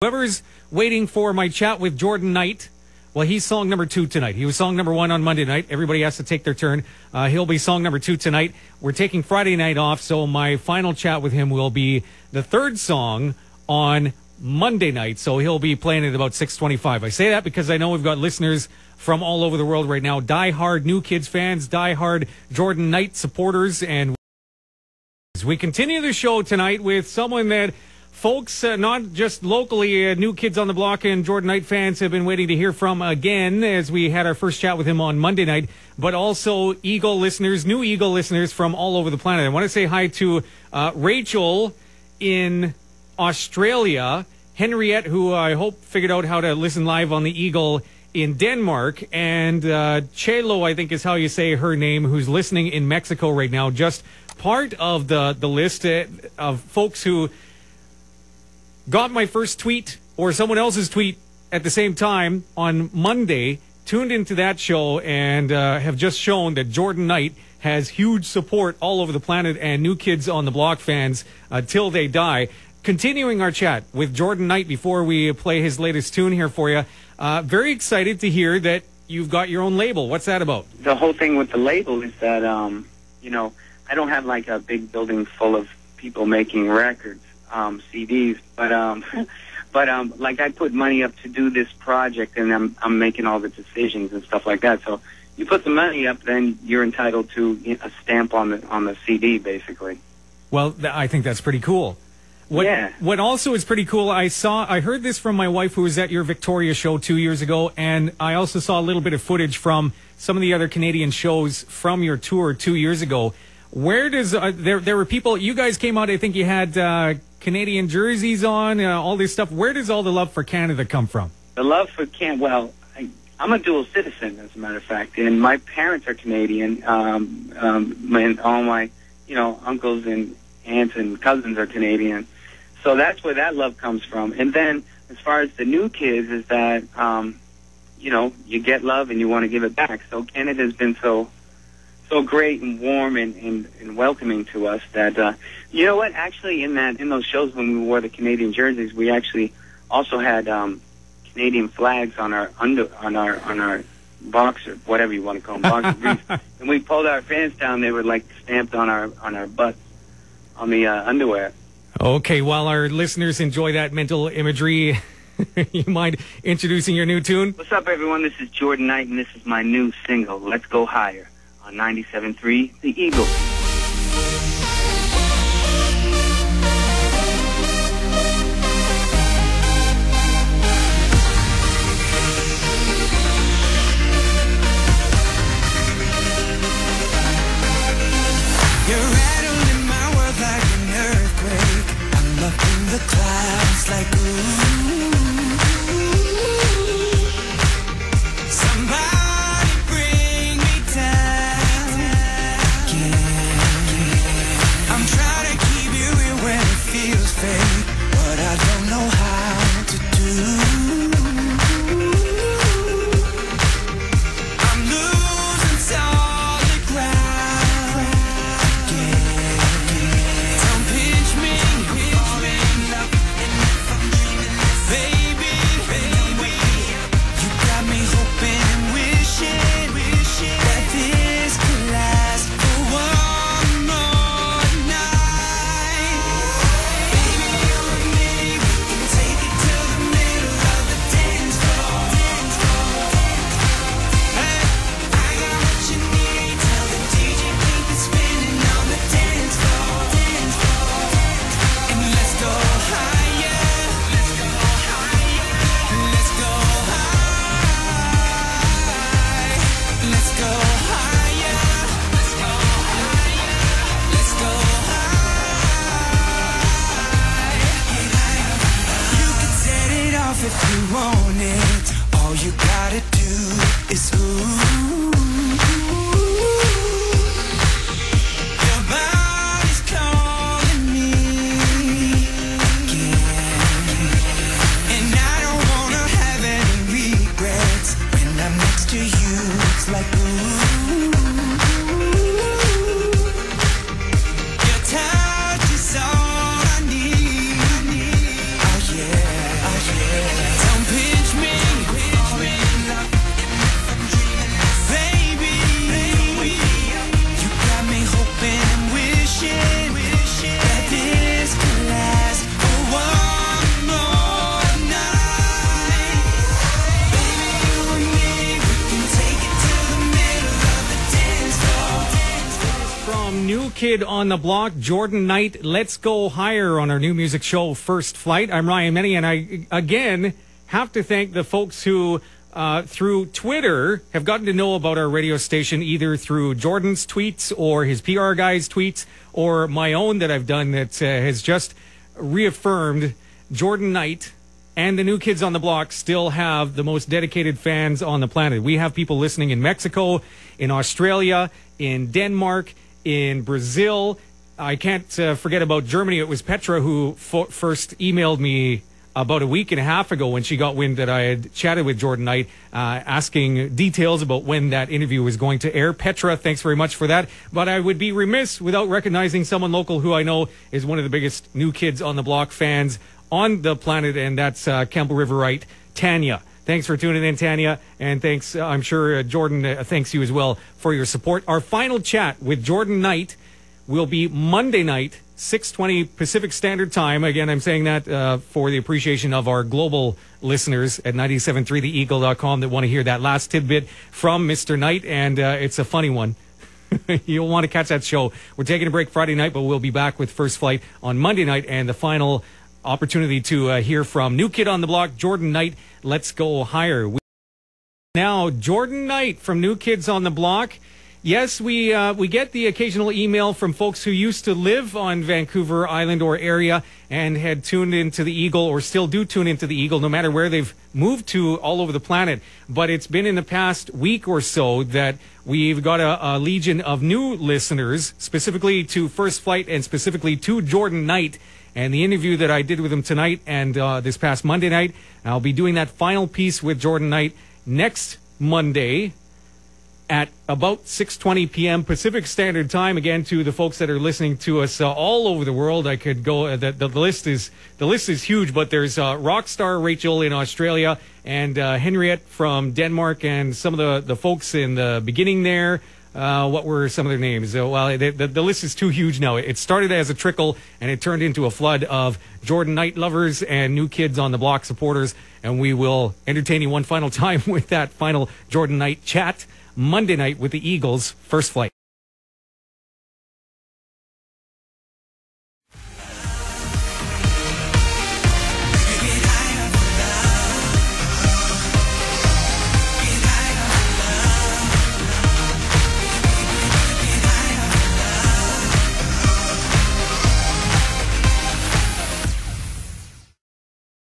Whoever's waiting for my chat with Jordan Knight, well, he's song number 2 tonight. He was song number 1 on Monday night. Everybody has to take their turn. He'll be song number 2 tonight. We're taking Friday night off, so my final chat with him will be the 3rd song on Monday night. So he'll be playing at about 6:25. I say that because I know we've got listeners from all over the world right now. Die-hard New Kids fans, die-hard Jordan Knight supporters. And we continue the show tonight with someone that folks, not just locally, New Kids on the Block and Jordan Knight fans have been waiting to hear from again as we had our first chat with him on Monday night, but also Eagle listeners, new Eagle listeners from all over the planet. I want to say hi to Rachel in Australia, Henriette, who I hope figured out how to listen live on the Eagle in Denmark, and Chelo, I think is how you say her name, who's listening in Mexico right now. Just part of the list of folks who got my first tweet or someone else's tweet at the same time on Monday, tuned into that show, and have just shown that Jordan Knight has huge support all over the planet and New Kids on the Block fans till they die. Continuing our chat with Jordan Knight before we play his latest tune here for you. Very excited to hear that you've got your own label. What's that about? The whole thing with the label is that, I don't have like a big building full of people making records. CDs, but like I put money up to do this project, and I'm making all the decisions and stuff like that. So you put the money up, then you're entitled to a stamp on the CD, basically. Well, I think that's pretty cool. What also is pretty cool, I heard this from my wife who was at your Victoria show 2 years ago, and I also saw a little bit of footage from some of the other Canadian shows from your tour 2 years ago. Where does there were people? You guys came out. I think you had Canadian jerseys on, all this stuff. Where does all the love for Canada come from? The love for Canada. Well, I'm a dual citizen, as a matter of fact, and my parents are Canadian. And all my, uncles and aunts and cousins are Canadian. So that's where that love comes from. And then, as far as the New Kids, is that you get love and you want to give it back. So Canada's been so great and warm and welcoming to us that you know what, actually in those shows when we wore the Canadian jerseys, we actually also had Canadian flags on our boxer, whatever you want to call them, boxer briefs. And we pulled our fans down, they were like stamped on our butts on the underwear. Okay, while our listeners enjoy that mental imagery, you mind introducing your new tune? What's up, everyone? This is Jordan Knight, and this is my new single, Let's Go Higher, on 97.3 The Eagle. You're rattling my world like an earthquake. I'm up in the clouds like ooh. Somebody bring me down. I'm trying to keep you here when it feels fake, but I don't know how to do. I'm losing solid ground. Don't pinch me, baby. You got me hoping and wishing that this could last for one more night. Baby, you and me, we can take it to the middle of the dance floor. Hey, I got what you need. Tell the DJ keep it spinning on the dance floor. And let's go higher. Let's go higher. Let's go high. Let's go higher. Let's go higher. Let's go high. You can set it off if you want it. All you gotta do is ooh. Your body's calling me again, and I don't wanna have any regrets. When I'm next to you, it's like ooh. Your touch is all I need. Oh yeah. Don't pinch me, baby. You got me hoping and wishing that this could last for one more night. Baby, you and me, we can take it to the middle of the dance floor. From New Kid on the Block, Jordan Knight, Let's Go Higher on our new music show, First Flight. I'm Ryan Mennie, and I, again, have to thank the folks who, through Twitter, have gotten to know about our radio station, either through Jordan's tweets or his PR guy's tweets or my own that I've done that has just reaffirmed Jordan Knight and the New Kids on the Block still have the most dedicated fans on the planet. We have people listening in Mexico, in Australia, in Denmark, in Brazil. I can't forget about Germany. It was Petra who first emailed me about a week and a half ago when she got wind that I had chatted with Jordan Knight, asking details about when that interview was going to air. Petra, thanks very much for that. But I would be remiss without recognizing someone local who I know is one of the biggest New Kids on the Block fans on the planet, and that's Campbell Riverite, Tanya. Thanks for tuning in, Tanya, and thanks, I'm sure Jordan thanks you as well for your support. Our final chat with Jordan Knight will be Monday night, 6:20 Pacific Standard Time. Again, I'm saying that for the appreciation of our global listeners at 97.3theeagle.com that want to hear that last tidbit from Mr. Knight, and it's a funny one. You'll want to catch that show. We're taking a break Friday night, but we'll be back with First Flight on Monday night, and the final opportunity to hear from New Kid on the Block, Jordan Knight, Let's Go Higher. Now, Jordan Knight from New Kids on the Block. Yes, we get the occasional email from folks who used to live on Vancouver Island or area and had tuned into the Eagle or still do tune into the Eagle no matter where they've moved to all over the planet. But it's been in the past week or so that we've got a legion of new listeners, specifically to First Flight and specifically to Jordan Knight. And the interview that I did with him tonight and this past Monday night, I'll be doing that final piece with Jordan Knight next Monday at about 6:20 p.m. Pacific Standard Time. Again, to the folks that are listening to us all over the world, I could go. The list is huge, but there's Rockstar Rachel in Australia and Henriette from Denmark, and some of the folks in the beginning there. What were some of their names? Well, the list is too huge now. It started as a trickle, and it turned into a flood of Jordan Knight lovers and New Kids on the Block supporters. And we will entertain you one final time with that final Jordan Knight chat Monday night with the Eagles, First Flight.